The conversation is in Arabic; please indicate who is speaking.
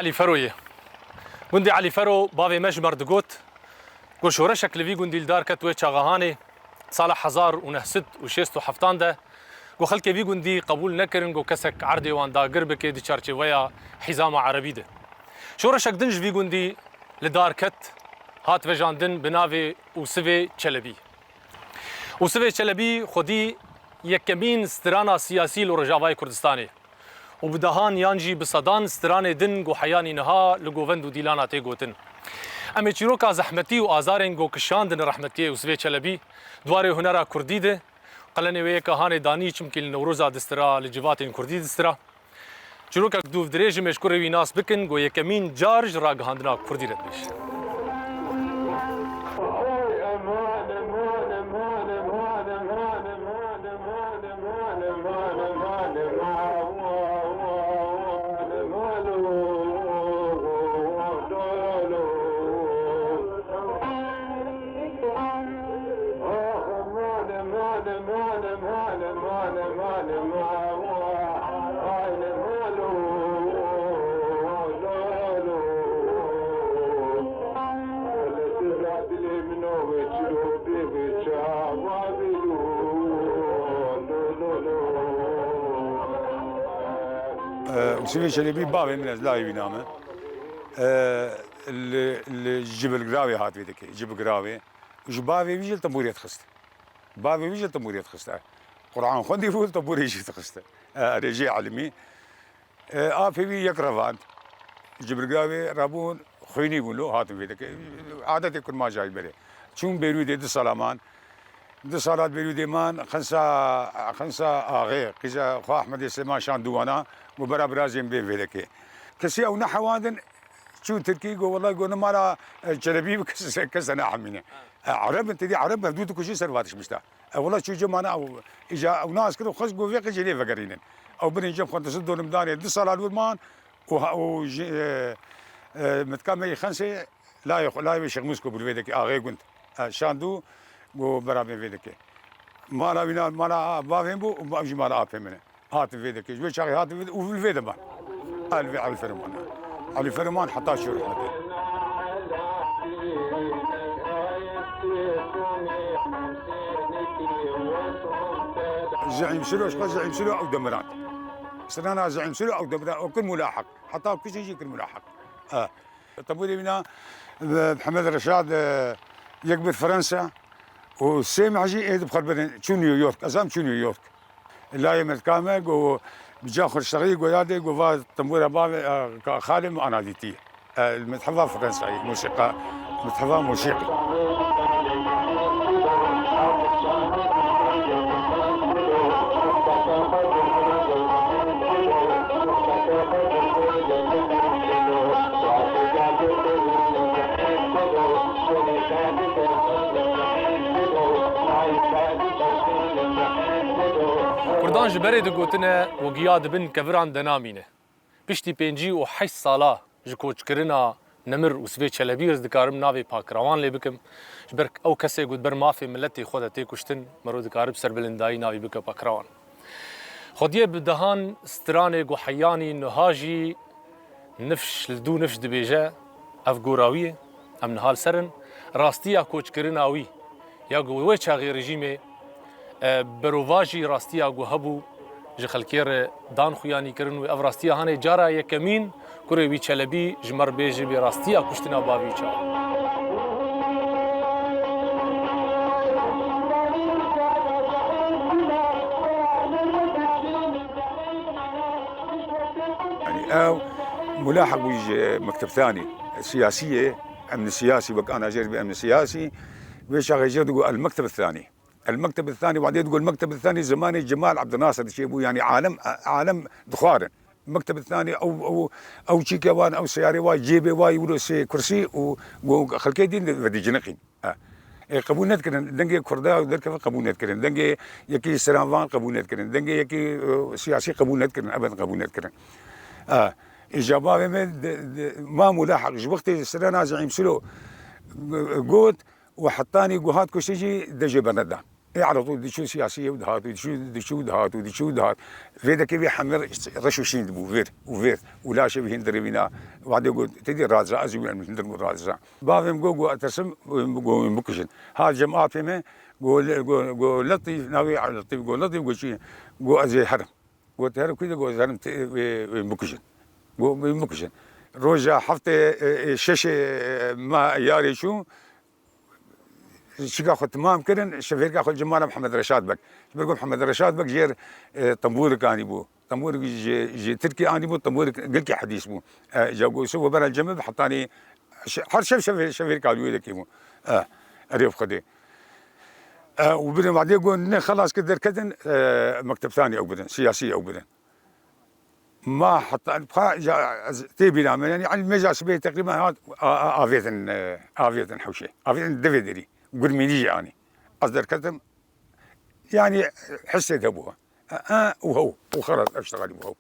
Speaker 1: علي فرويه گوندی علی فرو باوی مجمر دگوت گو شورشک لوی گوندی دار کت و چاغهانی سال 1967 ده گو خلک وی گوندی قبول نکرن گو کسک عرض وان دا گرب کې د چرچویا حزام عربی ده شورشک دنج وی گوندی لدار کت هات وجاندن بناوی اوسوی چلبی اوسوی چلبی خودی یکمین سترانا سیاسی لرجاوای کردستانی و بدهان یانجی بصدان ستران دن گو حیانی نها لگووند و دیلانا تی گوتن امی چیروکا زحمتی و آزارین گو کشاندن رحمتی اوسوی چلبی دواره هنرا کردی ده قلنی وی کهان دانی چمکل نوروزا دسترا لجواتین کردی دسترا چیروکا دوف دریج مشکور وی ناس بکن گو یکمین جارج را گهاندنا کردی رد بیش
Speaker 2: اوسوی چلبی باوی من از لای بینامه الجبل قراوي هات بيدك جبل قراوي وش باوي بيجي الطنبورية تخست باوي بيجي الطنبورية تخست قرآن خندي فول طنبوري يجي تخست رجع علمي في بي يقرفان جبل قراوي رابون خويني يقولوا هات بيدك عادة يكون ما جاي بري شون بيروي دي سلامان دي صالات بيروي مان خمسة آغي قيزا خو أحمد سليمان شان دوانا وبرا برازيم بيدك كسي أو نحوادن شو تركي جو والله جو نمارا جلبي كس أنا حمينه عرب أنت دي عرب بدو تكوشي سرواتش مشتا والله شو جمانا أو إجا أو ناس كده خش جو فيك جلي فقرينن أو بني جم خنت صدور مداني دي صالات ورمان و متكامل خمسة لا يشغمسكو بالفيدك آغي قنت شاندو جو برا بفيدك ما لا بينا ما لا بافهم بو وباجي ما لا أفهمنه هات فيدك جو شاغي هات وفي الفيدك ما على الفرمان علي فرمان حتى شو رحمته زعيم سلو اشقى زعيم سلو او دمرات سنانا زعيم سلو او دمرات وكل ملاحق حتى كل شيء يجي كل ملاحق طبولي منا محمد رشاد يكبر فرنسا وسامع جي ايد بخربن شو نيويورك ازام شو نيويورك لا يمت كامل و بجاخر شغيق ويادي قوات تنبورة بابي خادم أنا ديتي المتحفة فرنسي موسيقى متحفة موسيقي
Speaker 1: کردان جبری دگوتنه و گیاد بن کفران دنامینه. پشتی 58 ساله جکوچ کرنا نمر اوسوی چلبی از دکارم ناوی پاکروان لی بکم جبر او کسی گود بر مافی ملتی خودتی کشتن مرو دکارب سر بلندایی ناوی بک پاکروان. خودیه بدهان ستران گو حیانی نهاجی نفش لدو نفش دبیجه اف گوراویه ام نهال سرن راستیا کوچ کرناوی یا گوی چاغی رژیمه بروواجی راستیا گو هبو جخلکیر دان خویانی کرن و افراستیا هانه جارا یکمین کوری وی چلبی جمر بیجی بی راستیا کشتنا باوی چا
Speaker 2: يعني او ملاحق ويجي مكتب ثاني سياسيه امن سياسي وك انا جاي بامن سياسي ويشغل يجي المكتب الثاني المكتب الثاني وبعدين تقول المكتب الثاني زماني جمال عبد الناصر شيبو يعني عالم دخارن المكتب الثاني او شيكي وان او سياري واي جيبي واي ولو سي كرسي وخلكي دين بدي جنقين قبول نذكرن دنجي كردا ودرك قبول نذكرن دنجي يكي سرانفان قبول نذكرن دنجي يكي سياسي قبول نذكرن ابدا قبول نذكرن اجابه ما ملاحق وقتي سرنا زعيم سلو قوت وحطاني قهات كوشيجي دجي بندا على طول دي شو سياسيه ودهات ودي شو دهات ودي شو دهات فيدا كيف يحمر رشو شين دبو فير وفير ولا شيء هندر بينا وبعد يقول تدي رازا ازوي من هندر رازا بافم جو اتسم جو مكشن ها جماعه فيما قول لطيف ناوي على لطيف قول لطيف قول شيء جو ازي حرم قول تهرب كذا قول هرم مكشن جو مكشن روجا حفته ششه ما ياري شو شكا خو تمام كرن شفير كا خو جمال محمد رشاد بك بقول محمد رشاد بك جير طنبور كان بو طنبور جي تركي اني بو طنبور قلك حديث بو جاو سو برا الجنب حطاني حر شفير كان يدك مو اريف خدي وبدنا بعدين يقول خلاص كدر كدن مكتب ثاني او بدن سياسي او بدن ما حط تيبي نعمل يعني على المجاس بيه تقريبا هذا افيتن حوشه افيتن دفدري قرميني يعني اصدر كتم يعني حسيت ابوها وهو وخرج اشتغل وهو